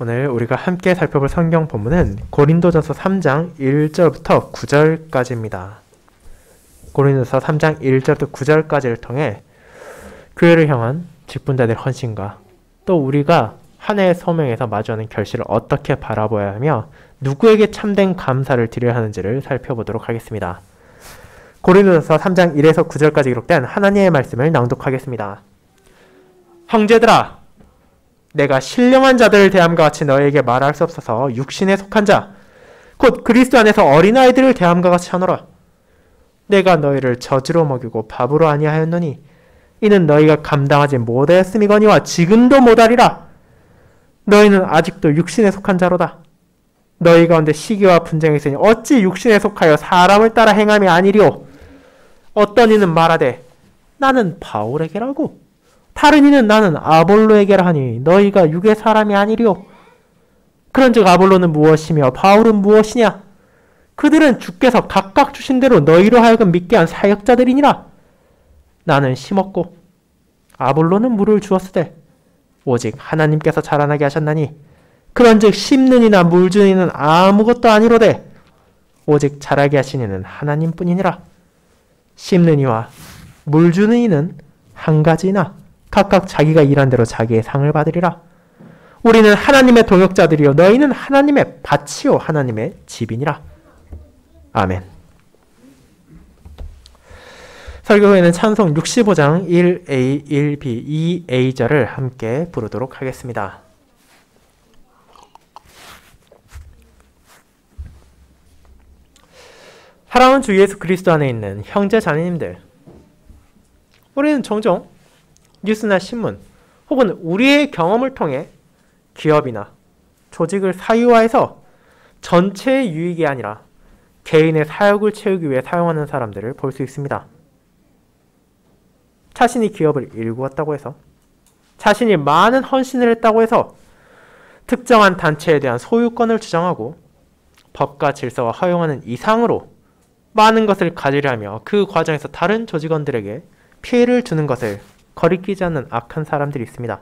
오늘 우리가 함께 살펴볼 성경 본문은 고린도전서 3장 1절부터 9절까지입니다. 고린도전서 3장 1절부터 9절까지를 통해 교회를 향한 직분자들의 헌신과 또 우리가 한 해의 소명에서 마주하는 결실을 어떻게 바라보아야 하며 누구에게 참된 감사를 드려야 하는지를 살펴보도록 하겠습니다. 고린도전서 3장 1에서 9절까지 기록된 하나님의 말씀을 낭독하겠습니다. 형제들아, 내가 신령한 자들을 대함과 같이 너희에게 말할 수 없어서 육신에 속한 자, 곧 그리스도 안에서 어린아이들을 대함과 같이 하노라. 내가 너희를 젖으로 먹이고 밥으로 아니하였노니 이는 너희가 감당하지 못하였음이거니와 지금도 못하리라. 너희는 아직도 육신에 속한 자로다. 너희 가운데 시기와 분쟁이 있으니 어찌 육신에 속하여 사람을 따라 행함이 아니리오. 어떤 이는 말하되 나는 바울에게라고, 다른 이는 나는 아볼로에게라 하니 너희가 육의 사람이 아니리오. 그런즉 아볼로는 무엇이며 바울은 무엇이냐? 그들은 주께서 각각 주신 대로 너희로 하여금 믿게 한 사역자들이니라. 나는 심었고 아볼로는 물을 주었으되 오직 하나님께서 자라나게 하셨나니 그런즉 심는 이나 물 주는 이는 아무것도 아니로되 오직 자라게 하신 이는 하나님뿐이니라. 심는 이와 물 주는 이는 한 가지이나 각각 자기가 일한 대로 자기의 상을 받으리라. 우리는 하나님의 동역자들이요 너희는 하나님의 밭이요 하나님의 집이니라. 아멘. 설교 후에는 찬송 65장 1A, 1B, 2A절을 함께 부르도록 하겠습니다. 사랑하는 주 예수 그리스도 안에 있는 형제 자매님들, 우리는 종종 뉴스나 신문 혹은 우리의 경험을 통해 기업이나 조직을 사유화해서 전체의 유익이 아니라 개인의 사역을 채우기 위해 사용하는 사람들을 볼 수 있습니다. 자신이 기업을 일구었다고 해서, 자신이 많은 헌신을 했다고 해서 특정한 단체에 대한 소유권을 주장하고 법과 질서와 허용하는 이상으로 많은 것을 가지려 하며 그 과정에서 다른 조직원들에게 피해를 주는 것을 거리끼지 않는 악한 사람들이 있습니다.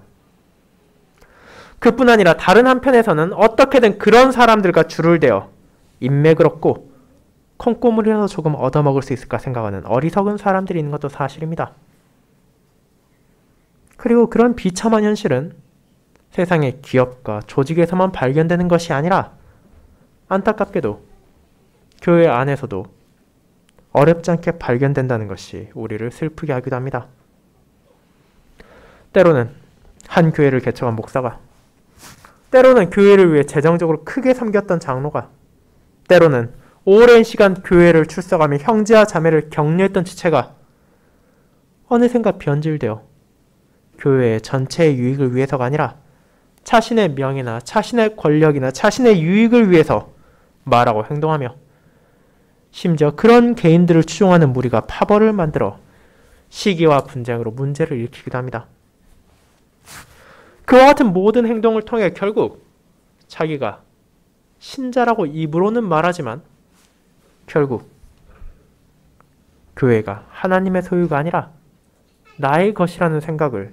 그뿐 아니라 다른 한편에서는 어떻게든 그런 사람들과 줄을 대어 인맥을 얻고 콩고물이라도 조금 얻어먹을 수 있을까 생각하는 어리석은 사람들이 있는 것도 사실입니다. 그리고 그런 비참한 현실은 세상의 기업과 조직에서만 발견되는 것이 아니라 안타깝게도 교회 안에서도 어렵지 않게 발견된다는 것이 우리를 슬프게 하기도 합니다. 때로는 한 교회를 개척한 목사가, 때로는 교회를 위해 재정적으로 크게 섬겼던 장로가, 때로는 오랜 시간 교회를 출석하며 형제와 자매를 격려했던 지체가 어느샌가 변질되어 교회의 전체의 유익을 위해서가 아니라 자신의 명예나 자신의 권력이나 자신의 유익을 위해서 말하고 행동하며 심지어 그런 개인들을 추종하는 무리가 파벌을 만들어 시기와 분쟁으로 문제를 일으키기도 합니다. 그와 같은 모든 행동을 통해 결국 자기가 신자라고 입으로는 말하지만 결국 교회가 하나님의 소유가 아니라 나의 것이라는 생각을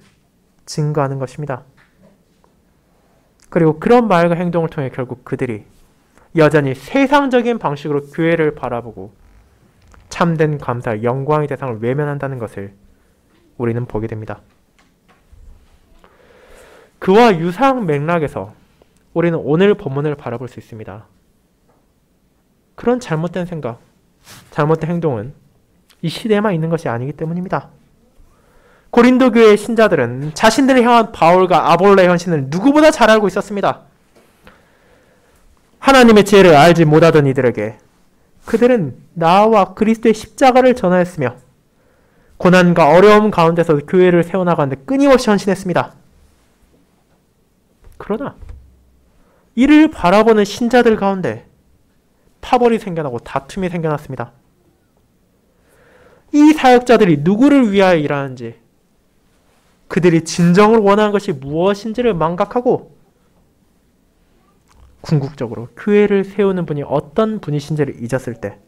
증거하는 것입니다. 그리고 그런 말과 행동을 통해 결국 그들이 여전히 세상적인 방식으로 교회를 바라보고 참된 감사, 영광의 대상을 외면한다는 것을 우리는 보게 됩니다. 그와 유사한 맥락에서 우리는 오늘 본문을 바라볼 수 있습니다. 그런 잘못된 생각, 잘못된 행동은 이 시대에만 있는 것이 아니기 때문입니다. 고린도 교회의 신자들은 자신들을 향한 바울과 아볼로의 헌신을 누구보다 잘 알고 있었습니다. 하나님의 지혜를 알지 못하던 이들에게 그들은 나와 그리스도의 십자가를 전하였으며 고난과 어려움 가운데서 교회를 세워나가는데 끊임없이 헌신했습니다. 그러나 이를 바라보는 신자들 가운데 파벌이 생겨나고 다툼이 생겨났습니다. 이 사역자들이 누구를 위하여 일하는지, 그들이 진정으로 원하는 것이 무엇인지를 망각하고 궁극적으로 교회를 세우는 분이 어떤 분이신지를 잊었을 때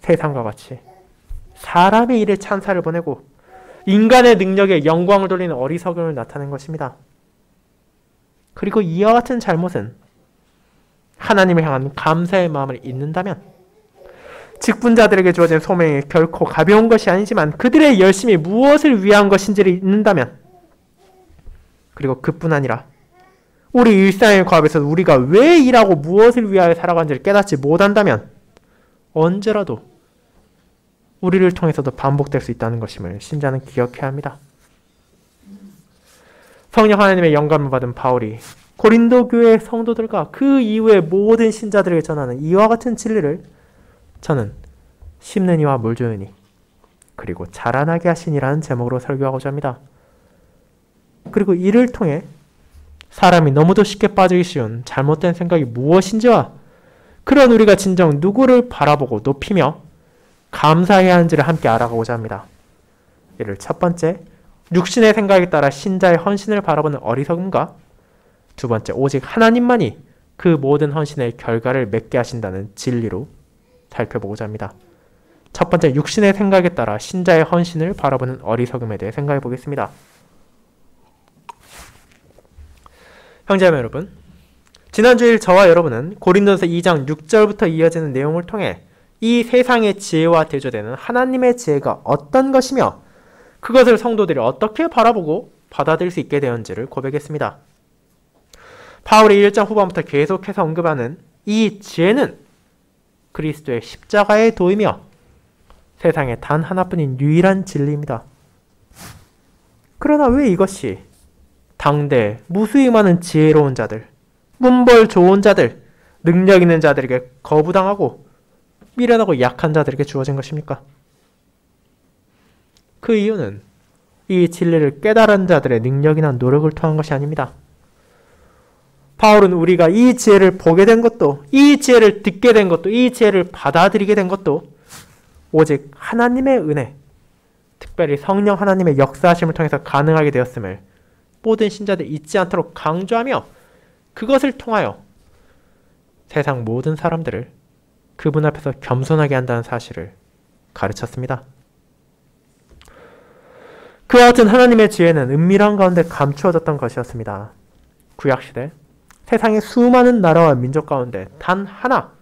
세상과 같이 사람의 일에 찬사를 보내고 인간의 능력에 영광을 돌리는 어리석음을 나타낸 것입니다. 그리고 이와 같은 잘못은 하나님을 향한 감사의 마음을 잊는다면, 직분자들에게 주어진 소명이 결코 가벼운 것이 아니지만 그들의 열심이 무엇을 위한 것인지를 잊는다면, 그리고 그뿐 아니라 우리 일상의 과업에서 우리가 왜 일하고 무엇을 위하여 살아가는지를 깨닫지 못한다면 언제라도 우리를 통해서도 반복될 수 있다는 것임을 신자는 기억해야 합니다. 성령 하나님의 영감을 받은 바울이 고린도 교회 성도들과 그 이후의 모든 신자들에게 전하는 이와 같은 진리를 저는 심는 이와 물 주는 이, 그리고 자라나게 하시니라는 제목으로 설교하고자 합니다. 그리고 이를 통해 사람이 너무도 쉽게 빠지기 쉬운 잘못된 생각이 무엇인지와 그런 우리가 진정 누구를 바라보고 높이며 감사해야 하는지를 함께 알아가고자 합니다. 이를 첫 번째, 육신의 생각에 따라 신자의 헌신을 바라보는 어리석음과 두 번째, 오직 하나님만이 그 모든 헌신의 결과를 맺게 하신다는 진리로 살펴보고자 합니다. 첫 번째, 육신의 생각에 따라 신자의 헌신을 바라보는 어리석음에 대해 생각해 보겠습니다. 형제자매 여러분, 지난주일 저와 여러분은 고린도서 2장 6절부터 이어지는 내용을 통해 이 세상의 지혜와 대조되는 하나님의 지혜가 어떤 것이며 그것을 성도들이 어떻게 바라보고 받아들일 수 있게 되었는지를 고백했습니다. 바울이 1장 후반부터 계속해서 언급하는 이 지혜는 그리스도의 십자가의 도이며 세상에 단 하나뿐인 유일한 진리입니다. 그러나 왜 이것이 당대 무수히 많은 지혜로운 자들, 문벌 좋은 자들, 능력 있는 자들에게 거부당하고 미련하고 약한 자들에게 주어진 것입니까? 그 이유는 이 진리를 깨달은 자들의 능력이나 노력을 통한 것이 아닙니다. 바울은 우리가 이 지혜를 보게 된 것도, 이 지혜를 듣게 된 것도, 이 지혜를 받아들이게 된 것도 오직 하나님의 은혜, 특별히 성령 하나님의 역사하심을 통해서 가능하게 되었음을 모든 신자들이 잊지 않도록 강조하며 그것을 통하여 세상 모든 사람들을 그분 앞에서 겸손하게 한다는 사실을 가르쳤습니다. 그와 같은 하나님의 지혜는 은밀한 가운데 감추어졌던 것이었습니다. 구약시대 세상의 수많은 나라와 민족 가운데 단 하나,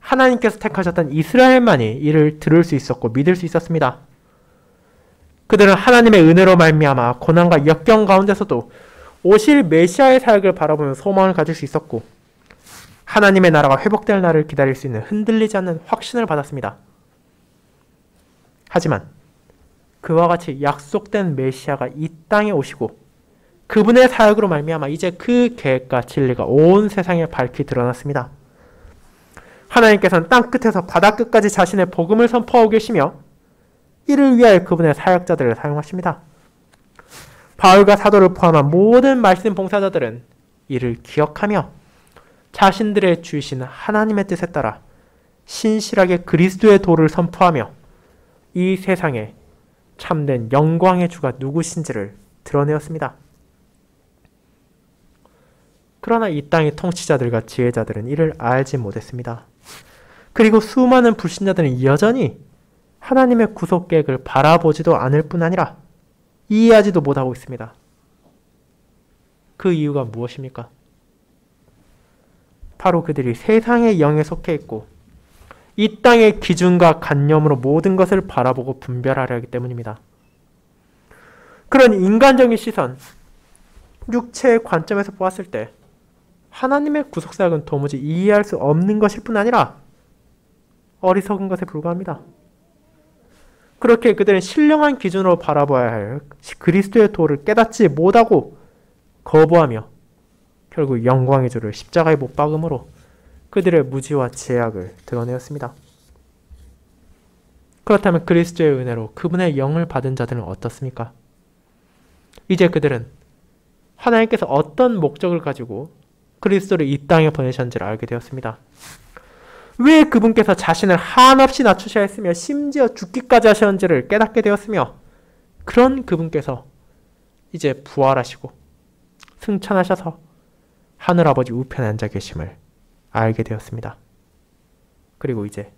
하나님께서 택하셨던 이스라엘만이 이를 들을 수 있었고 믿을 수 있었습니다. 그들은 하나님의 은혜로 말미암아 고난과 역경 가운데서도 오실 메시아의 사역을 바라보며 소망을 가질 수 있었고 하나님의 나라가 회복될 날을 기다릴 수 있는 흔들리지 않는 확신을 받았습니다. 하지만 그와 같이 약속된 메시아가 이 땅에 오시고 그분의 사역으로 말미암아 이제 그 계획과 진리가 온 세상에 밝히 드러났습니다. 하나님께서는 땅끝에서 바다끝까지 자신의 복음을 선포하고 계시며 이를 위하여 그분의 사역자들을 사용하십니다. 바울과 사도를 포함한 모든 말씀 봉사자들은 이를 기억하며 자신들의 주이신 하나님의 뜻에 따라 신실하게 그리스도의 도를 선포하며 이 세상에 참된 영광의 주가 누구신지를 드러내었습니다. 그러나 이 땅의 통치자들과 지혜자들은 이를 알지 못했습니다. 그리고 수많은 불신자들은 여전히 하나님의 구속 계획을 바라보지도 않을 뿐 아니라 이해하지도 못하고 있습니다. 그 이유가 무엇입니까? 바로 그들이 세상의 영에 속해 있고 이 땅의 기준과 관념으로 모든 것을 바라보고 분별하려 하기 때문입니다. 그런 인간적인 시선, 육체의 관점에서 보았을 때 하나님의 구속사역은 도무지 이해할 수 없는 것일 뿐 아니라 어리석은 것에 불과합니다. 그렇게 그들은 신령한 기준으로 바라봐야 할 그리스도의 도를 깨닫지 못하고 거부하며 결국 영광의 주를 십자가에 못 박음으로 그들의 무지와 제약을 드러내었습니다. 그렇다면 그리스도의 은혜로 그분의 영을 받은 자들은 어떻습니까? 이제 그들은 하나님께서 어떤 목적을 가지고 그리스도를 이 땅에 보내셨는지를 알게 되었습니다. 왜 그분께서 자신을 한없이 낮추셔야 했으며 심지어 죽기까지 하셨는지를 깨닫게 되었으며 그런 그분께서 이제 부활하시고 승천하셔서 하늘아버지 우편에 앉아 계심을 알게 되었습니다. 그리고 이제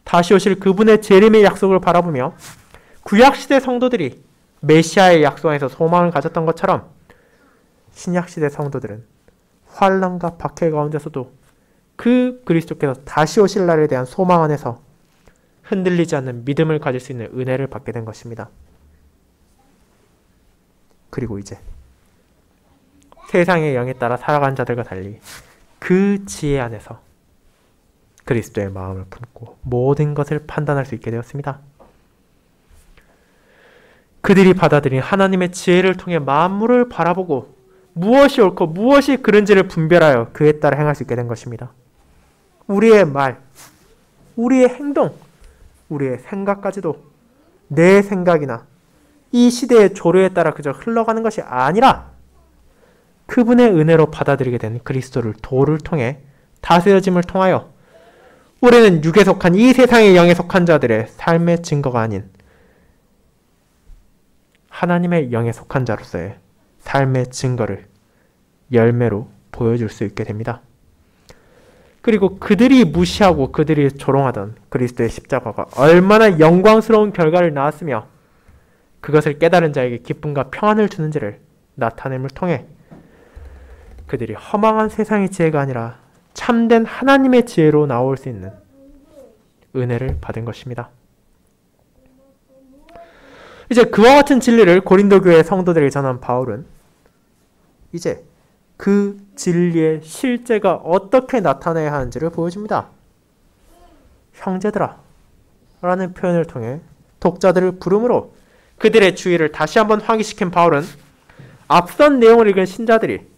다시 오실 그분의 재림의 약속을 바라보며 구약시대 성도들이 메시아의 약속 안에서 소망을 가졌던 것처럼 신약시대 성도들은 환난과 박해 가운데서도 그 그리스도께서 다시 오실 날에 대한 소망 안에서 흔들리지 않는 믿음을 가질 수 있는 은혜를 받게 된 것입니다. 그리고 이제 세상의 영에 따라 살아간 자들과 달리 그 지혜 안에서 그리스도의 마음을 품고 모든 것을 판단할 수 있게 되었습니다. 그들이 받아들인 하나님의 지혜를 통해 만물을 바라보고 무엇이 옳고 무엇이 그른지를 분별하여 그에 따라 행할 수 있게 된 것입니다. 우리의 말, 우리의 행동, 우리의 생각까지도 내 생각이나 이 시대의 조류에 따라 그저 흘러가는 것이 아니라 그분의 은혜로 받아들이게 된 그리스도를 도를 통해 다스려짐을 통하여 우리는 육에 속한 이 세상의 영에 속한 자들의 삶의 증거가 아닌 하나님의 영에 속한 자로서의 삶의 증거를 열매로 보여줄 수 있게 됩니다. 그리고 그들이 무시하고 그들이 조롱하던 그리스도의 십자가가 얼마나 영광스러운 결과를 낳았으며 그것을 깨달은 자에게 기쁨과 평안을 주는지를 나타냄을 통해 그들이 허망한 세상의 지혜가 아니라 참된 하나님의 지혜로 나올 수 있는 은혜를 받은 것입니다. 이제 그와 같은 진리를 고린도 교회 성도들에게 전한 바울은 이제 그 진리의 실제가 어떻게 나타나야 하는지를 보여줍니다. 형제들아 라는 표현을 통해 독자들을 부름으로 그들의 주의를 다시 한번 환기시킨 바울은 앞선 내용을 읽은 신자들이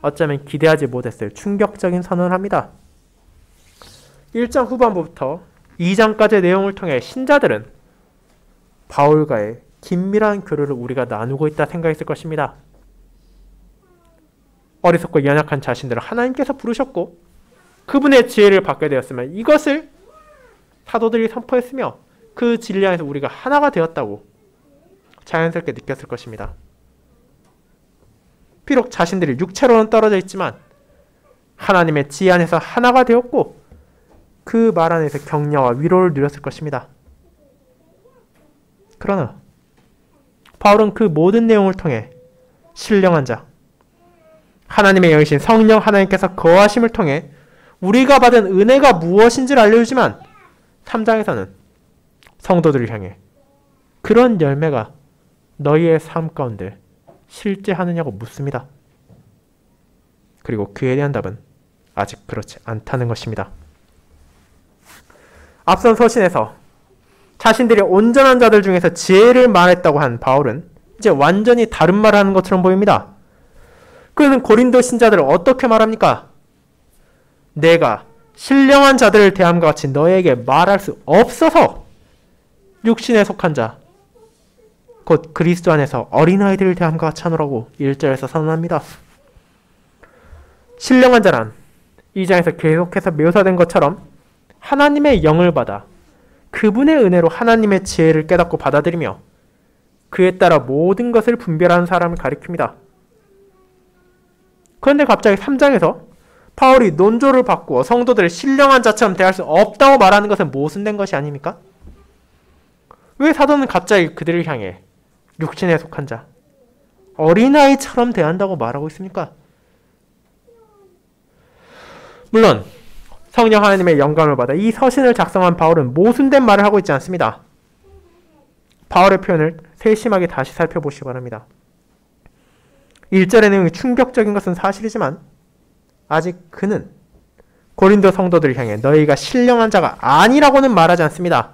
어쩌면 기대하지 못했을 충격적인 선언을 합니다. 1장 후반부부터 2장까지의 내용을 통해 신자들은 바울과의 긴밀한 교류를 우리가 나누고 있다 생각했을 것입니다. 어리석고 연약한 자신들을 하나님께서 부르셨고 그분의 지혜를 받게 되었으면 이것을 사도들이 선포했으며 그 진리 안에서 우리가 하나가 되었다고 자연스럽게 느꼈을 것입니다. 비록 자신들이 육체로는 떨어져 있지만 하나님의 지혜 안에서 하나가 되었고 그 말 안에서 격려와 위로를 누렸을 것입니다. 그러나 바울은 그 모든 내용을 통해 신령한 자, 하나님의 영이신 성령 하나님께서 거하심을 통해 우리가 받은 은혜가 무엇인지를 알려주지만 3장에서는 성도들을 향해 그런 열매가 너희의 삶 가운데 실제하느냐고 묻습니다. 그리고 그에 대한 답은 아직 그렇지 않다는 것입니다. 앞선 서신에서 자신들이 온전한 자들 중에서 지혜를 말했다고 한 바울은 이제 완전히 다른 말을 하는 것처럼 보입니다. 그는 고린도 신자들을 어떻게 말합니까? 내가 신령한 자들을 대함과 같이 너에게 말할 수 없어서 육신에 속한 자, 곧 그리스도 안에서 어린아이들을 대함과 같이 하노라고 1절에서 선언합니다. 신령한 자란 2장에서 계속해서 묘사된 것처럼 하나님의 영을 받아 그분의 은혜로 하나님의 지혜를 깨닫고 받아들이며 그에 따라 모든 것을 분별하는 사람을 가리킵니다. 그런데 갑자기 3장에서 바울이 논조를 바꾸어 성도들을 신령한 자처럼 대할 수 없다고 말하는 것은 모순된 것이 아닙니까? 왜 사도는 갑자기 그들을 향해 육신에 속한 자, 어린아이처럼 대한다고 말하고 있습니까? 물론 성령 하나님의 영감을 받아 이 서신을 작성한 바울은 모순된 말을 하고 있지 않습니다. 바울의 표현을 세심하게 다시 살펴보시기 바랍니다. 1절의 내용이 충격적인 것은 사실이지만 아직 그는 고린도 성도들을 향해 너희가 신령한 자가 아니라고는 말하지 않습니다.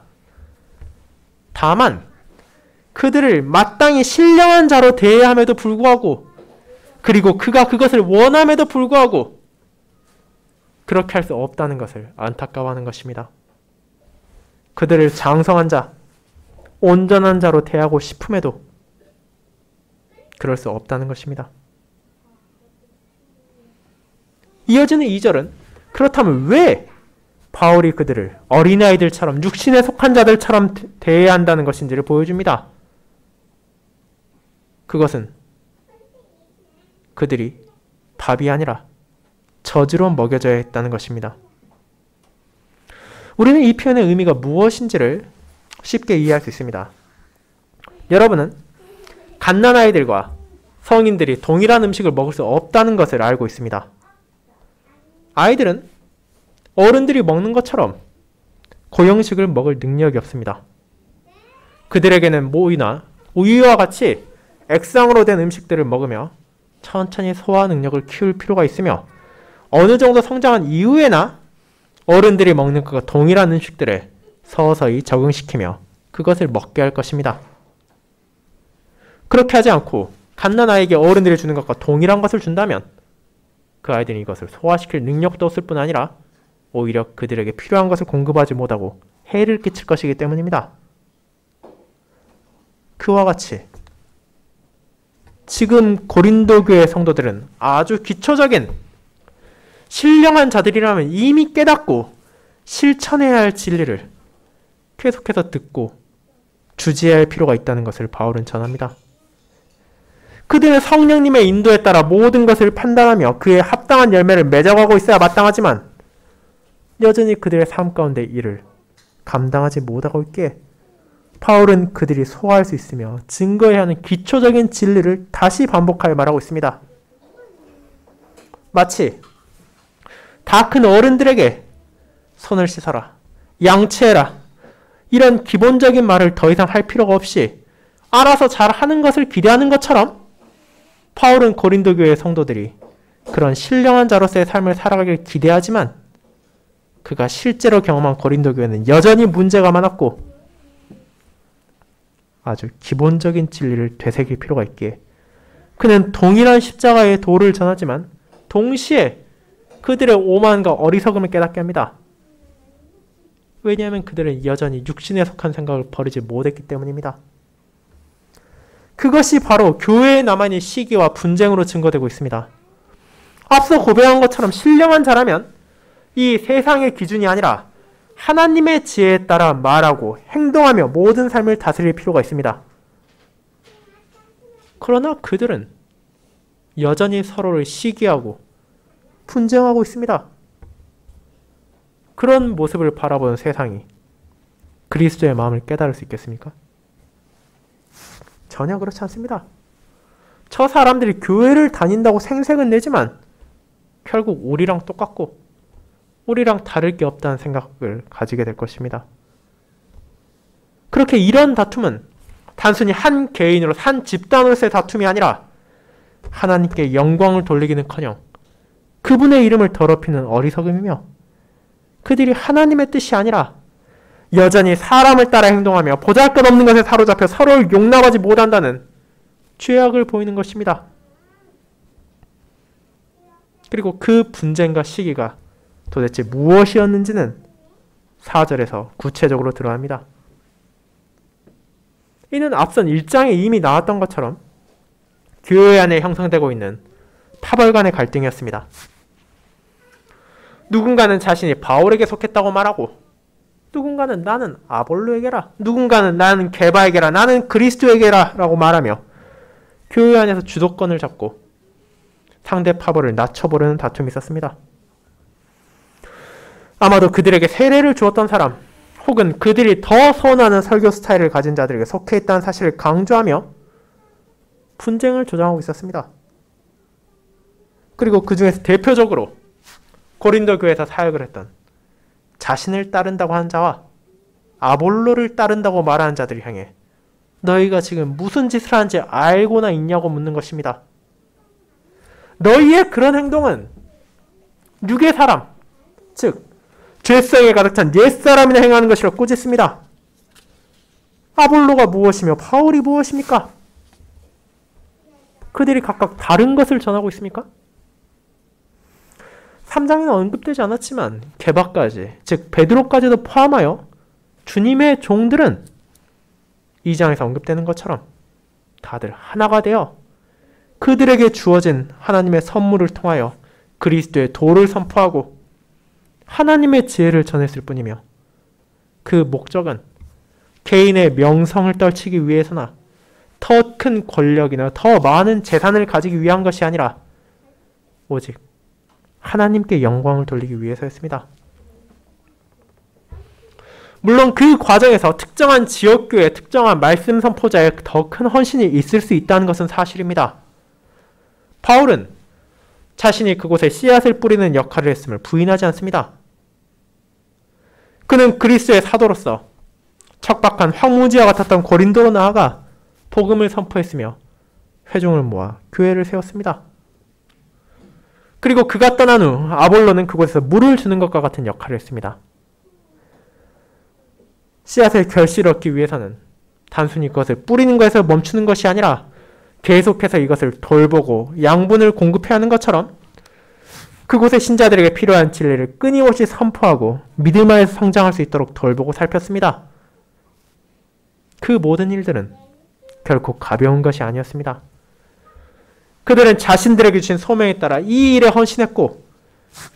다만 그들을 마땅히 신령한 자로 대해함에도 불구하고 그리고 그가 그것을 원함에도 불구하고 그렇게 할 수 없다는 것을 안타까워하는 것입니다. 그들을 장성한 자, 온전한 자로 대하고 싶음에도 그럴 수 없다는 것입니다. 이어지는 2절은 그렇다면 왜 바울이 그들을 어린아이들처럼 육신에 속한 자들처럼 대해야 한다는 것인지를 보여줍니다. 그것은 그들이 밥이 아니라 저주로 먹여져야 했다는 것입니다. 우리는 이 표현의 의미가 무엇인지를 쉽게 이해할 수 있습니다. 여러분은 갓난아이들과 성인들이 동일한 음식을 먹을 수 없다는 것을 알고 있습니다. 아이들은 어른들이 먹는 것처럼 고형식을 먹을 능력이 없습니다. 그들에게는 모이나 우유와 같이 액상으로 된 음식들을 먹으며 천천히 소화 능력을 키울 필요가 있으며 어느 정도 성장한 이후에나 어른들이 먹는 것과 동일한 음식들을 서서히 적응시키며 그것을 먹게 할 것입니다. 그렇게 하지 않고 갓난아이에게 어른들이 주는 것과 동일한 것을 준다면 그 아이들은 이것을 소화시킬 능력도 없을 뿐 아니라 오히려 그들에게 필요한 것을 공급하지 못하고 해를 끼칠 것이기 때문입니다. 그와 같이 지금 고린도 교회 성도들은 아주 기초적인 신령한 자들이라면 이미 깨닫고 실천해야 할 진리를 계속해서 듣고 주지해야 할 필요가 있다는 것을 바울은 전합니다. 그들은 성령님의 인도에 따라 모든 것을 판단하며 그에 합당한 열매를 맺어가고 있어야 마땅하지만 여전히 그들의 삶 가운데 이를 감당하지 못하고 있기에 바울은 그들이 소화할 수 있으며 증거해야 하는 기초적인 진리를 다시 반복하여 말하고 있습니다. 마치 다 큰 어른들에게 손을 씻어라, 양치해라 이런 기본적인 말을 더 이상 할 필요가 없이 알아서 잘하는 것을 기대하는 것처럼 바울은 고린도 교회의 성도들이 그런 신령한 자로서의 삶을 살아가길 기대하지만 그가 실제로 경험한 고린도 교회는 여전히 문제가 많았고 아주 기본적인 진리를 되새길 필요가 있기에 그는 동일한 십자가의 도를 전하지만 동시에 그들의 오만과 어리석음을 깨닫게 합니다. 왜냐하면 그들은 여전히 육신에 속한 생각을 버리지 못했기 때문입니다. 그것이 바로 교회에 남아있는 시기와 분쟁으로 증거되고 있습니다. 앞서 고백한 것처럼 신령한 자라면 이 세상의 기준이 아니라 하나님의 지혜에 따라 말하고 행동하며 모든 삶을 다스릴 필요가 있습니다. 그러나 그들은 여전히 서로를 시기하고 분쟁하고 있습니다. 그런 모습을 바라보는 세상이 그리스도의 마음을 깨달을 수 있겠습니까? 전혀 그렇지 않습니다. 저 사람들이 교회를 다닌다고 생색은 내지만 결국 우리랑 똑같고 우리랑 다를 게 없다는 생각을 가지게 될 것입니다. 그렇게 이런 다툼은 단순히 한 개인으로 한 집단으로서의 다툼이 아니라 하나님께 영광을 돌리기는커녕 그분의 이름을 더럽히는 어리석음이며 그들이 하나님의 뜻이 아니라 여전히 사람을 따라 행동하며 보잘것없는 것에 사로잡혀 서로를 용납하지 못한다는 죄악을 보이는 것입니다. 그리고 그 분쟁과 시기가 도대체 무엇이었는지는 4절에서 구체적으로 드러납니다. 이는 앞선 1장에 이미 나왔던 것처럼 교회 안에 형성되고 있는 파벌 간의 갈등이었습니다. 누군가는 자신이 바울에게 속했다고 말하고 누군가는 나는 아볼로에게라, 누군가는 나는 게바에게라, 나는 그리스도에게라 라고 말하며 교회 안에서 주도권을 잡고 상대 파벌을 낮춰보려는 다툼이 있었습니다. 아마도 그들에게 세례를 주었던 사람 혹은 그들이 더 선호하는 설교 스타일을 가진 자들에게 속해 있다는 사실을 강조하며 분쟁을 조장하고 있었습니다. 그리고 그 중에서 대표적으로 고린도 교회에서 사역을 했던 자신을 따른다고 하는 자와 아볼로를 따른다고 말하는 자들을 향해 너희가 지금 무슨 짓을 하는지 알고나 있냐고 묻는 것입니다. 너희의 그런 행동은 육의 사람, 즉 죄성에 가득 찬 옛사람이나 행하는 것이라 꾸짖습니다. 아볼로가 무엇이며 바울이 무엇입니까? 그들이 각각 다른 것을 전하고 있습니까? 3장에는 언급되지 않았지만 게바까지, 즉 베드로까지도 포함하여 주님의 종들은 2장에서 언급되는 것처럼 다들 하나가 되어 그들에게 주어진 하나님의 선물을 통하여 그리스도의 도를 선포하고 하나님의 지혜를 전했을 뿐이며 그 목적은 개인의 명성을 떨치기 위해서나 더 큰 권력이나 더 많은 재산을 가지기 위한 것이 아니라 오직 하나님께 영광을 돌리기 위해서였습니다. 물론 그 과정에서 특정한 지역교회, 특정한 말씀 선포자의 더 큰 헌신이 있을 수 있다는 것은 사실입니다. 바울은 자신이 그곳에 씨앗을 뿌리는 역할을 했음을 부인하지 않습니다. 그는 그리스도의 사도로서 척박한 황무지와 같았던 고린도로 나아가 복음을 선포했으며 회중을 모아 교회를 세웠습니다. 그리고 그가 떠난 후 아볼로는 그곳에서 물을 주는 것과 같은 역할을 했습니다. 씨앗의 결실을 얻기 위해서는 단순히 그것을 뿌리는 것에서 멈추는 것이 아니라 계속해서 이것을 돌보고 양분을 공급해야 하는 것처럼 그곳의 신자들에게 필요한 진리를 끊임없이 선포하고 믿음 안에서 성장할 수 있도록 돌보고 살폈습니다. 그 모든 일들은 결코 가벼운 것이 아니었습니다. 그들은 자신들에게 주신 소명에 따라 이 일에 헌신했고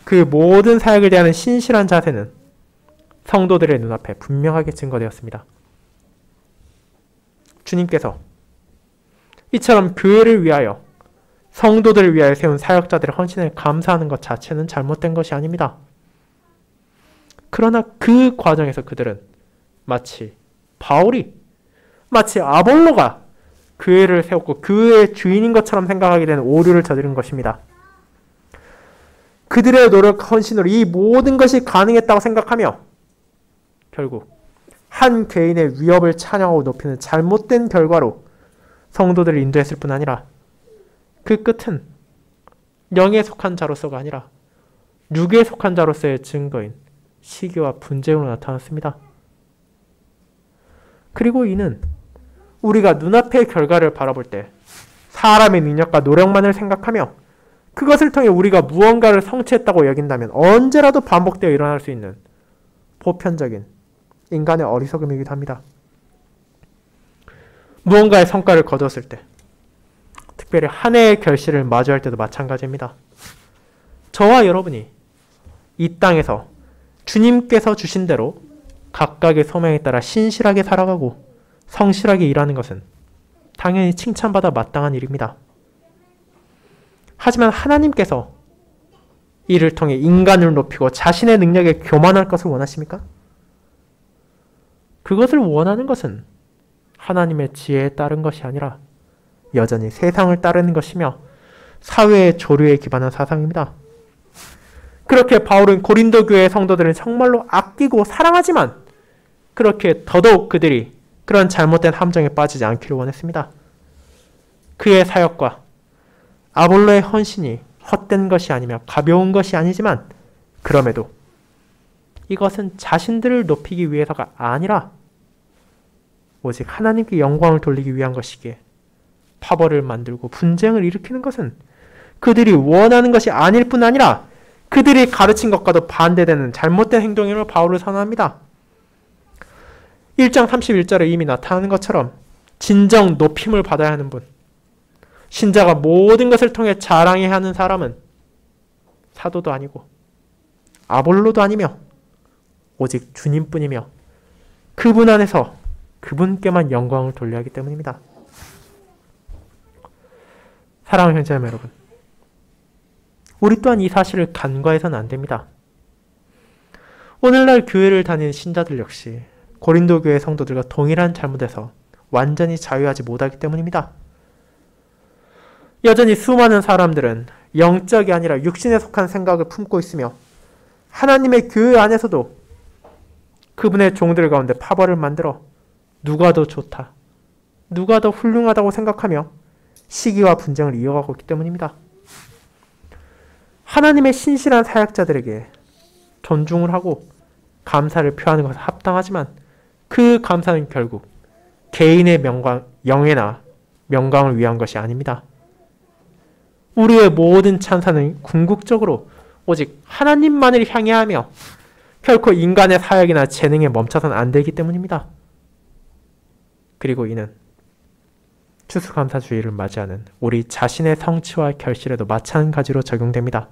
그 모든 사역을 대하는 신실한 자세는 성도들의 눈앞에 분명하게 증거되었습니다. 주님께서 이처럼 교회를 위하여 성도들을 위하여 세운 사역자들의 헌신을 감사하는 것 자체는 잘못된 것이 아닙니다. 그러나 그 과정에서 그들은 마치 바울이, 마치 아볼로가 교회를 세웠고 교회의 주인인 것처럼 생각하게 되는 오류를 저지른 것입니다. 그들의 노력, 헌신으로 이 모든 것이 가능했다고 생각하며 결국 한 개인의 위협을 찬양하고 높이는 잘못된 결과로 성도들을 인도했을 뿐 아니라 그 끝은 영에 속한 자로서가 아니라 육에 속한 자로서의 증거인 시기와 분쟁으로 나타났습니다. 그리고 이는 우리가 눈앞의 결과를 바라볼 때 사람의 능력과 노력만을 생각하며 그것을 통해 우리가 무언가를 성취했다고 여긴다면 언제라도 반복되어 일어날 수 있는 보편적인 인간의 어리석음이기도 합니다. 무언가의 성과를 거두었을 때, 특별히 한 해의 결실을 마주할 때도 마찬가지입니다. 저와 여러분이 이 땅에서 주님께서 주신 대로 각각의 소명에 따라 신실하게 살아가고 성실하게 일하는 것은 당연히 칭찬받아 마땅한 일입니다. 하지만 하나님께서 이를 통해 인간을 높이고 자신의 능력에 교만할 것을 원하십니까? 그것을 원하는 것은 하나님의 지혜에 따른 것이 아니라 여전히 세상을 따르는 것이며 사회의 조류에 기반한 사상입니다. 그렇게 바울은 고린도 교회의 성도들은 정말로 아끼고 사랑하지만 그렇게 더더욱 그들이 그런 잘못된 함정에 빠지지 않기를 원했습니다. 그의 사역과 아볼로의 헌신이 헛된 것이 아니며 가벼운 것이 아니지만 그럼에도 이것은 자신들을 높이기 위해서가 아니라 오직 하나님께 영광을 돌리기 위한 것이기에 파벌을 만들고 분쟁을 일으키는 것은 그들이 원하는 것이 아닐 뿐 아니라 그들이 가르친 것과도 반대되는 잘못된 행동임을 바울을 선언합니다. 1장 31절에 이미 나타나는 것처럼 진정 높임을 받아야 하는 분, 신자가 모든 것을 통해 자랑해야 하는 사람은 사도도 아니고 아볼로도 아니며 오직 주님뿐이며 그분 안에서 그분께만 영광을 돌려야 하기 때문입니다. 사랑하는 형제자매 여러분, 우리 또한 이 사실을 간과해서는 안 됩니다. 오늘날 교회를 다니는 신자들 역시 고린도 교회 성도들과 동일한 잘못에서 완전히 자유하지 못하기 때문입니다. 여전히 수많은 사람들은 영적이 아니라 육신에 속한 생각을 품고 있으며 하나님의 교회 안에서도 그분의 종들 가운데 파벌을 만들어 누가 더 좋다, 누가 더 훌륭하다고 생각하며 시기와 분쟁을 이어가고 있기 때문입니다. 하나님의 신실한 사역자들에게 존중을 하고 감사를 표하는 것은 합당하지만 그 감사는 결국 개인의 영예나 명광을 위한 것이 아닙니다. 우리의 모든 찬사는 궁극적으로 오직 하나님만을 향해 하며 결코 인간의 사역이나 재능에 멈춰서는 안 되기 때문입니다. 그리고 이는 추수감사주의를 맞이하는 우리 자신의 성취와 결실에도 마찬가지로 적용됩니다.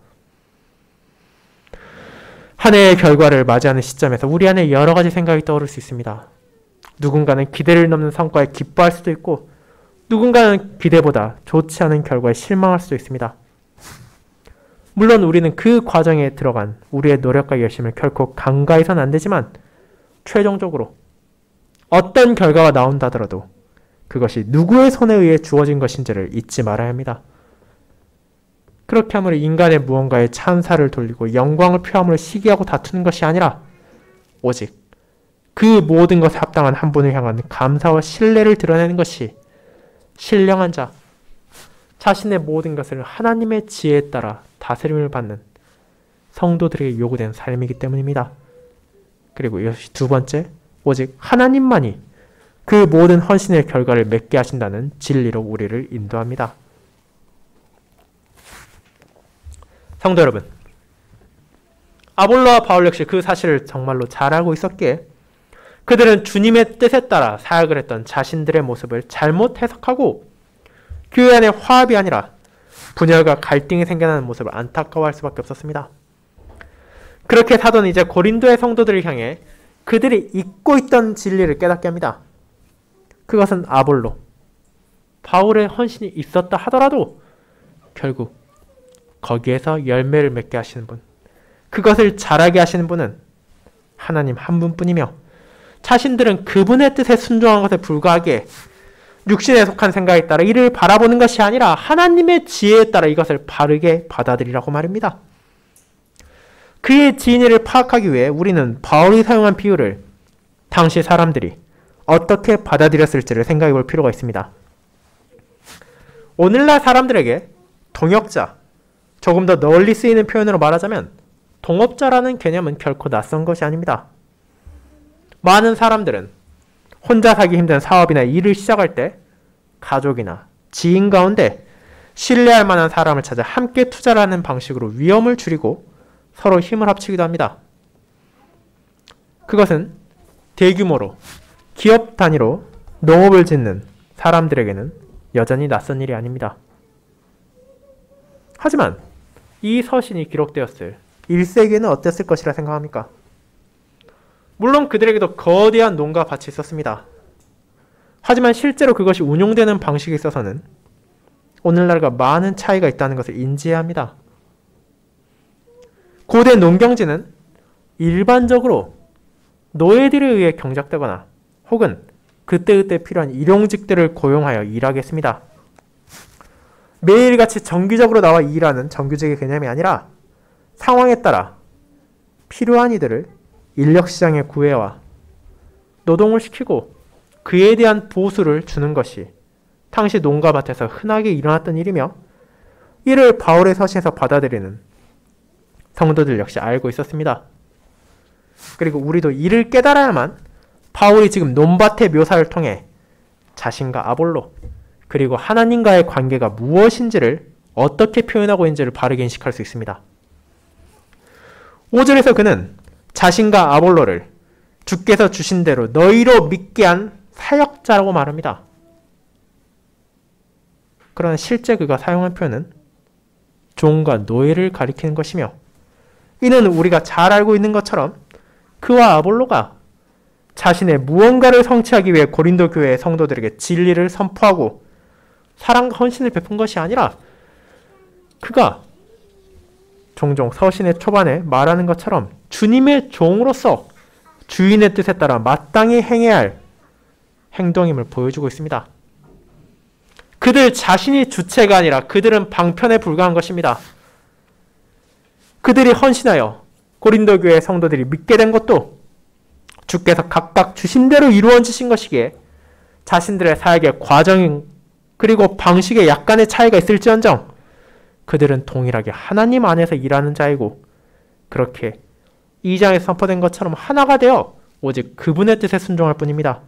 한 해의 결과를 맞이하는 시점에서 우리 안에 여러 가지 생각이 떠오를 수 있습니다. 누군가는 기대를 넘는 성과에 기뻐할 수도 있고 누군가는 기대보다 좋지 않은 결과에 실망할 수도 있습니다. 물론 우리는 그 과정에 들어간 우리의 노력과 열심을 결코 간과해서는 안 되지만 최종적으로 어떤 결과가 나온다 하더라도 그것이 누구의 손에 의해 주어진 것인지를 잊지 말아야 합니다. 그렇게 함으로 인간의 무언가에 찬사를 돌리고 영광을 표함으로 시기하고 다투는 것이 아니라 오직 그 모든 것에 합당한 한 분을 향한 감사와 신뢰를 드러내는 것이 신령한 자, 자신의 모든 것을 하나님의 지혜에 따라 다스림을 받는 성도들에게 요구된 삶이기 때문입니다. 그리고 이것이 두 번째, 오직 하나님만이 그 모든 헌신의 결과를 맺게 하신다는 진리로 우리를 인도합니다. 성도 여러분, 아볼로와 바울 역시 그 사실을 정말로 잘 알고 있었기에 그들은 주님의 뜻에 따라 사역을 했던 자신들의 모습을 잘못 해석하고 교회 안에 화합이 아니라 분열과 갈등이 생겨나는 모습을 안타까워할 수밖에 없었습니다. 그렇게 사도는 이제 고린도의 성도들을 향해 그들이 잊고 있던 진리를 깨닫게 합니다. 그것은 아볼로, 바울의 헌신이 있었다 하더라도 결국 거기에서 열매를 맺게 하시는 분, 그것을 자라게 하시는 분은 하나님 한 분뿐이며 자신들은 그분의 뜻에 순종한 것에 불과하기에 육신에 속한 생각에 따라 이를 바라보는 것이 아니라 하나님의 지혜에 따라 이것을 바르게 받아들이라고 말입니다. 그의 진리를 파악하기 위해 우리는 바울이 사용한 비유를 당시 사람들이 어떻게 받아들였을지를 생각해 볼 필요가 있습니다. 오늘날 사람들에게 동역자, 조금 더 널리 쓰이는 표현으로 말하자면 동업자라는 개념은 결코 낯선 것이 아닙니다. 많은 사람들은 혼자 사기 힘든 사업이나 일을 시작할 때 가족이나 지인 가운데 신뢰할 만한 사람을 찾아 함께 투자를 하는 방식으로 위험을 줄이고 서로 힘을 합치기도 합니다. 그것은 대규모로 기업 단위로 농업을 짓는 사람들에게는 여전히 낯선 일이 아닙니다. 하지만 이 서신이 기록되었을 1세기에는 어땠을 것이라 생각합니까? 물론 그들에게도 거대한 농가 밭이 있었습니다. 하지만 실제로 그것이 운용되는 방식에 있어서는 오늘날과 많은 차이가 있다는 것을 인지해야 합니다. 고대 농경지는 일반적으로 노예들에 의해 경작되거나 혹은 그때그때 필요한 일용직들을 고용하여 일하게 했습니다. 매일같이 정기적으로 나와 일하는 정규직의 개념이 아니라 상황에 따라 필요한 이들을 인력시장에 구해와 노동을 시키고 그에 대한 보수를 주는 것이 당시 농가밭에서 흔하게 일어났던 일이며 이를 바울의 서신에서 받아들이는 성도들 역시 알고 있었습니다. 그리고 우리도 이를 깨달아야만 바울이 지금 논밭의 묘사를 통해 자신과 아볼로 그리고 하나님과의 관계가 무엇인지를 어떻게 표현하고 있는지를 바르게 인식할 수 있습니다. 5절에서 그는 자신과 아볼로를 주께서 주신 대로 너희로 믿게 한 사역자라고 말합니다. 그러나 실제 그가 사용한 표현은 종과 노예를 가리키는 것이며 이는 우리가 잘 알고 있는 것처럼 그와 아볼로가 자신의 무언가를 성취하기 위해 고린도 교회의 성도들에게 진리를 선포하고 사랑과 헌신을 베푼 것이 아니라 그가 종종 서신의 초반에 말하는 것처럼 주님의 종으로서 주인의 뜻에 따라 마땅히 행해야 할 행동임을 보여주고 있습니다. 그들 자신이 주체가 아니라 그들은 방편에 불과한 것입니다. 그들이 헌신하여 고린도 교회의 성도들이 믿게 된 것도 주께서 각각 주신 대로 이루어지신 것이기에 자신들의 사역의 과정 그리고 방식에 약간의 차이가 있을지언정 그들은 동일하게 하나님 안에서 일하는 자이고 그렇게 2장에 선포된 것처럼 하나가 되어 오직 그분의 뜻에 순종할 뿐입니다.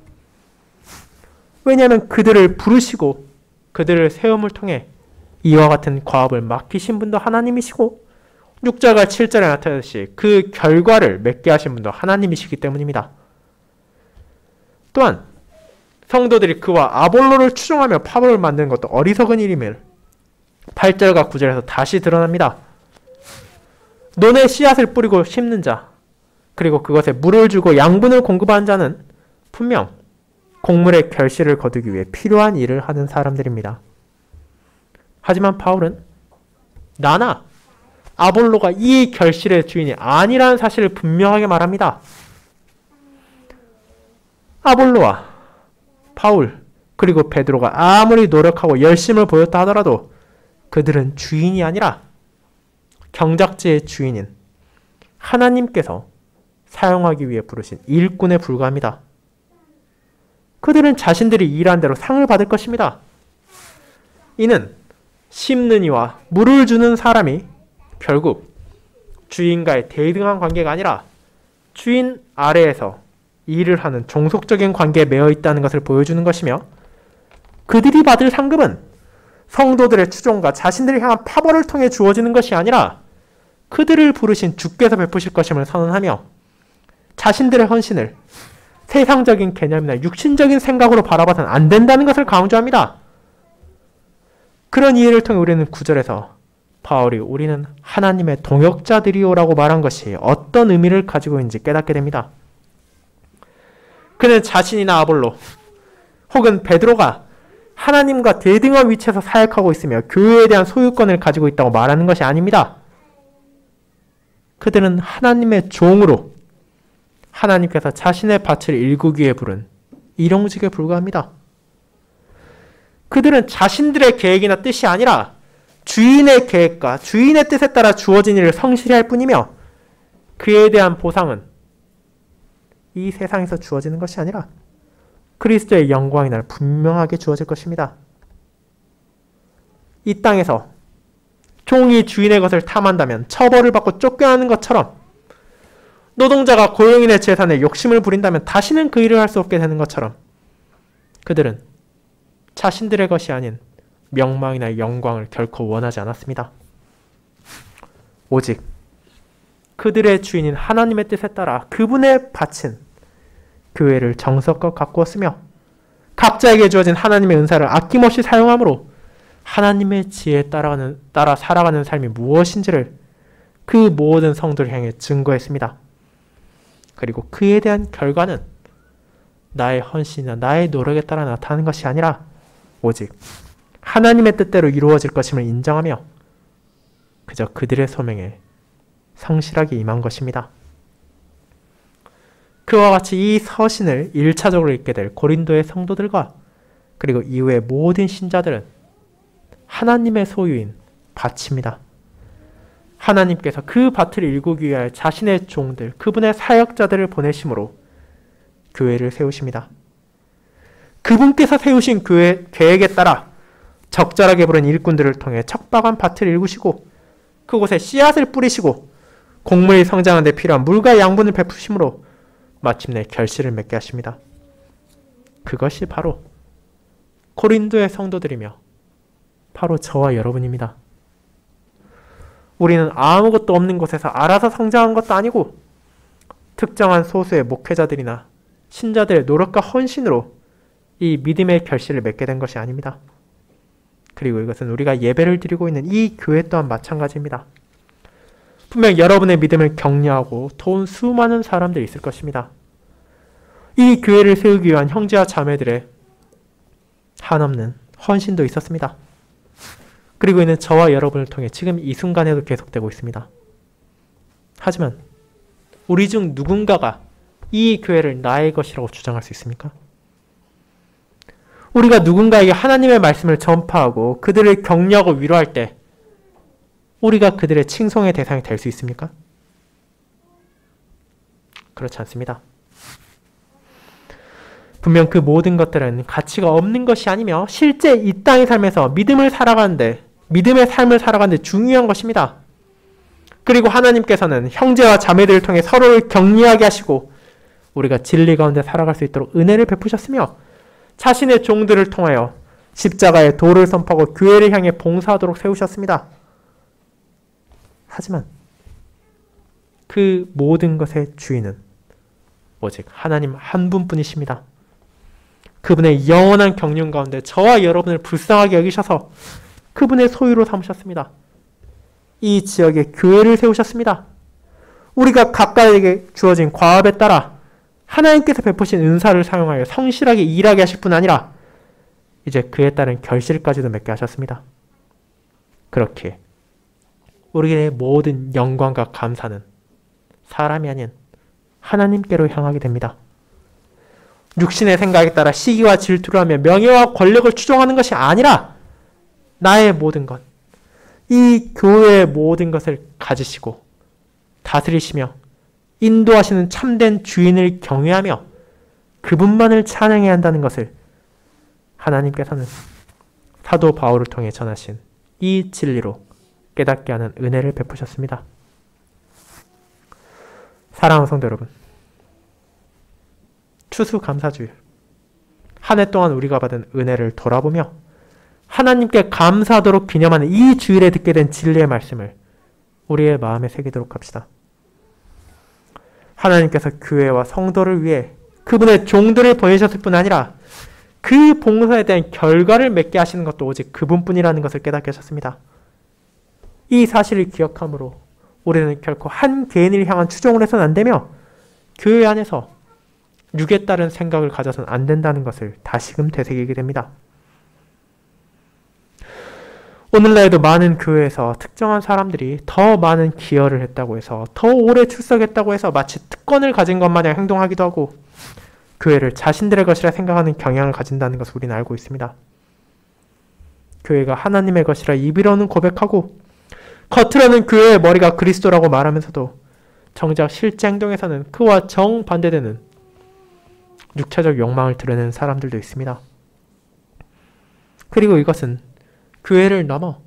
왜냐하면 그들을 부르시고 그들을 세움을 통해 이와 같은 과업을 맡기신 분도 하나님이시고 6절과 7절에 나타났듯이 그 결과를 맺게 하신 분도 하나님이시기 때문입니다. 또한 성도들이 그와 아볼로를 추종하며 파벌을 만드는 것도 어리석은 일임을 8절과 9절에서 다시 드러납니다. 논에 씨앗을 뿌리고 심는 자 그리고 그것에 물을 주고 양분을 공급하는 자는 분명 곡물의 결실을 거두기 위해 필요한 일을 하는 사람들입니다. 하지만 바울은 나나 아볼로가 이 결실의 주인이 아니라는 사실을 분명하게 말합니다. 아볼로와 바울 그리고 베드로가 아무리 노력하고 열심을 보였다 하더라도 그들은 주인이 아니라 경작지의 주인인 하나님께서 사용하기 위해 부르신 일꾼에 불과합니다. 그들은 자신들이 일한 대로 상을 받을 것입니다. 이는 심는 이와 물을 주는 사람이 결국 주인과의 대등한 관계가 아니라 주인 아래에서 일을 하는 종속적인 관계에 매여 있다는 것을 보여주는 것이며, 그들이 받을 상급은 성도들의 추종과 자신들을 향한 파벌을 통해 주어지는 것이 아니라 그들을 부르신 주께서 베푸실 것임을 선언하며, 자신들의 헌신을 세상적인 개념이나 육신적인 생각으로 바라봐서는 안 된다는 것을 강조합니다. 그런 이해를 통해 우리는 9절에서 바울이 우리는 하나님의 동역자들이요라고 말한 것이 어떤 의미를 가지고 있는지 깨닫게 됩니다. 그는 자신이나 아볼로 혹은 베드로가 하나님과 대등한 위치에서 사역하고 있으며 교회에 대한 소유권을 가지고 있다고 말하는 것이 아닙니다. 그들은 하나님의 종으로 하나님께서 자신의 밭을 일구기 위해 부른 일용직에 불과합니다. 그들은 자신들의 계획이나 뜻이 아니라 주인의 계획과 주인의 뜻에 따라 주어진 일을 성실히 할 뿐이며, 그에 대한 보상은 이 세상에서 주어지는 것이 아니라 그리스도의 영광의 날 분명하게 주어질 것입니다. 이 땅에서 종이 주인의 것을 탐한다면 처벌을 받고 쫓겨나는 것처럼, 노동자가 고용인의 재산에 욕심을 부린다면 다시는 그 일을 할 수 없게 되는 것처럼, 그들은 자신들의 것이 아닌 명망이나 영광을 결코 원하지 않았습니다. 오직 그들의 주인인 하나님의 뜻에 따라 그분의 바친 교회를 정성껏 가꾸었으며, 각자에게 주어진 하나님의 은사를 아낌없이 사용함으로 하나님의 지혜에 따라 살아가는 삶이 무엇인지를 그 모든 성도를 향해 증거했습니다. 그리고 그에 대한 결과는 나의 헌신이나 나의 노력에 따라 나타나는 것이 아니라 오직 하나님의 뜻대로 이루어질 것임을 인정하며 그저 그들의 소명에 성실하게 임한 것입니다. 그와 같이 이 서신을 1차적으로 읽게 될 고린도의 성도들과 그리고 이후의 모든 신자들은 하나님의 소유인 밭입니다. 하나님께서 그 밭을 일구기 위하여 자신의 종들, 그분의 사역자들을 보내심으로 교회를 세우십니다. 그분께서 세우신 교회 계획에 따라 적절하게 부른 일꾼들을 통해 척박한 밭을 일구시고 그곳에 씨앗을 뿌리시고 곡물이 성장하는 데 필요한 물과 양분을 베푸심으로 마침내 결실을 맺게 하십니다. 그것이 바로 고린도의 성도들이며 바로 저와 여러분입니다. 우리는 아무것도 없는 곳에서 알아서 성장한 것도 아니고 특정한 소수의 목회자들이나 신자들의 노력과 헌신으로 이 믿음의 결실을 맺게 된 것이 아닙니다. 그리고 이것은 우리가 예배를 드리고 있는 이 교회 또한 마찬가지입니다. 분명 여러분의 믿음을 격려하고 도운 수많은 사람들이 있을 것입니다. 이 교회를 세우기 위한 형제와 자매들의 한없는 헌신도 있었습니다. 그리고 이는 저와 여러분을 통해 지금 이 순간에도 계속되고 있습니다. 하지만 우리 중 누군가가 이 교회를 나의 것이라고 주장할 수 있습니까? 우리가 누군가에게 하나님의 말씀을 전파하고 그들을 격려하고 위로할 때 우리가 그들의 칭송의 대상이 될 수 있습니까? 그렇지 않습니다. 분명 그 모든 것들은 가치가 없는 것이 아니며 실제 이 땅의 삶에서 믿음의 삶을 살아가는데 중요한 것입니다. 그리고 하나님께서는 형제와 자매들을 통해 서로를 격려하게 하시고 우리가 진리 가운데 살아갈 수 있도록 은혜를 베푸셨으며 자신의 종들을 통하여 십자가의 도를 선포하고 교회를 향해 봉사하도록 세우셨습니다. 하지만 그 모든 것의 주인은 오직 하나님 한 분뿐이십니다. 그분의 영원한 경륜 가운데 저와 여러분을 불쌍하게 여기셔서 그분의 소유로 삼으셨습니다. 이 지역에 교회를 세우셨습니다. 우리가 각각에게 주어진 과업에 따라 하나님께서 베푸신 은사를 사용하여 성실하게 일하게 하실 뿐 아니라 이제 그에 따른 결실까지도 맺게 하셨습니다. 그렇게 우리의 모든 영광과 감사는 사람이 아닌 하나님께로 향하게 됩니다. 육신의 생각에 따라 시기와 질투를 하며 명예와 권력을 추종하는 것이 아니라 나의 모든 것, 이 교회의 모든 것을 가지시고 다스리시며 인도하시는 참된 주인을 경외하며 그분만을 찬양해야 한다는 것을 하나님께서는 사도 바울을 통해 전하신 이 진리로 깨닫게 하는 은혜를 베푸셨습니다. 사랑하는 성도 여러분, 추수감사주일 한 해 동안 우리가 받은 은혜를 돌아보며 하나님께 감사하도록 기념하는 이 주일에 듣게 된 진리의 말씀을 우리의 마음에 새기도록 합시다. 하나님께서 교회와 성도를 위해 그분의 종들을 보내셨을 뿐 아니라 그 봉사에 대한 결과를 맺게 하시는 것도 오직 그분뿐이라는 것을 깨닫게 하셨습니다. 이 사실을 기억함으로 우리는 결코 한 개인을 향한 추종을 해서는 안 되며 교회 안에서 육에 따른 생각을 가져서는 안 된다는 것을 다시금 되새기게 됩니다. 오늘날에도 많은 교회에서 특정한 사람들이 더 많은 기여를 했다고 해서 더 오래 출석했다고 해서 마치 특권을 가진 것 마냥 행동하기도 하고 교회를 자신들의 것이라 생각하는 경향을 가진다는 것을 우리는 알고 있습니다. 교회가 하나님의 것이라 입으로는 고백하고 겉으로는 교회의 머리가 그리스도라고 말하면서도 정작 실제 행동에서는 그와 정반대되는 육체적 욕망을 드러내는 사람들도 있습니다. 그리고 이것은 교회를 넘어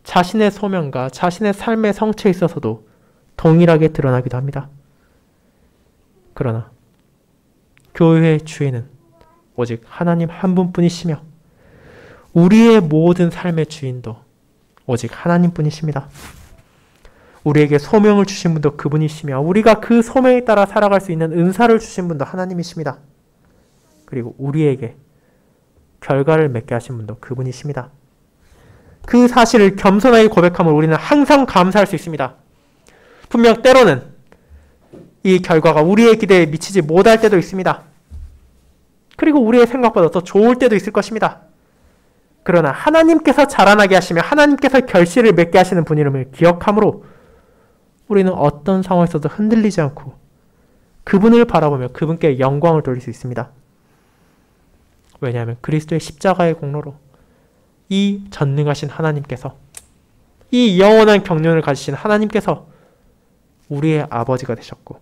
자신의 소명과 자신의 삶의 성취에 있어서도 동일하게 드러나기도 합니다. 그러나 교회의 주인은 오직 하나님 한 분뿐이시며 우리의 모든 삶의 주인도 오직 하나님뿐이십니다. 우리에게 소명을 주신 분도 그분이시며 우리가 그 소명에 따라 살아갈 수 있는 은사를 주신 분도 하나님이십니다. 그리고 우리에게 결과를 맺게 하신 분도 그분이십니다. 그 사실을 겸손하게 고백하면 우리는 항상 감사할 수 있습니다. 분명 때로는 이 결과가 우리의 기대에 미치지 못할 때도 있습니다. 그리고 우리의 생각보다 더 좋을 때도 있을 것입니다. 그러나 하나님께서 자라나게 하시며 하나님께서 결실을 맺게 하시는 분임을 기억함으로 우리는 어떤 상황에서도 흔들리지 않고 그분을 바라보며 그분께 영광을 돌릴 수 있습니다. 왜냐하면 그리스도의 십자가의 공로로 이 전능하신 하나님께서 이 영원한 경륜을 가지신 하나님께서 우리의 아버지가 되셨고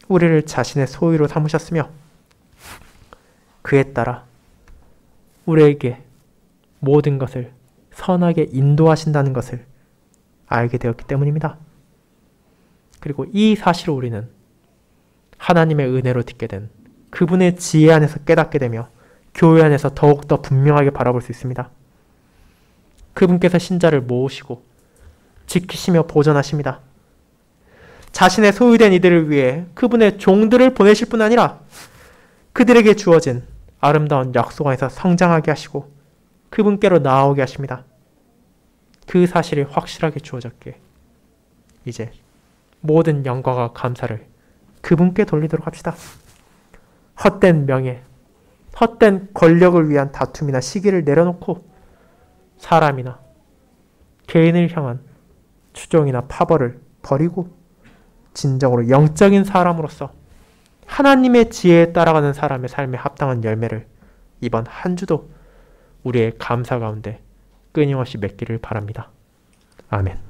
우리를 자신의 소유로 삼으셨으며 그에 따라 우리에게 모든 것을 선하게 인도하신다는 것을 알게 되었기 때문입니다. 그리고 이 사실을 우리는 하나님의 은혜로 듣게 된 그분의 지혜 안에서 깨닫게 되며 교회 안에서 더욱더 분명하게 바라볼 수 있습니다. 그분께서 신자를 모으시고 지키시며 보존하십니다. 자신의 소유된 이들을 위해 그분의 종들을 보내실 뿐 아니라 그들에게 주어진 아름다운 약속 안에서 성장하게 하시고 그분께로 나아오게 하십니다. 그 사실이 확실하게 주어졌기에 이제 모든 영광과 감사를 그분께 돌리도록 합시다. 헛된 명예, 헛된 권력을 위한 다툼이나 시기를 내려놓고 사람이나 개인을 향한 추종이나 파벌을 버리고 진정으로 영적인 사람으로서 하나님의 지혜에 따라가는 사람의 삶에 합당한 열매를 이번 한 주도 우리의 감사 가운데 끊임없이 맺기를 바랍니다. 아멘.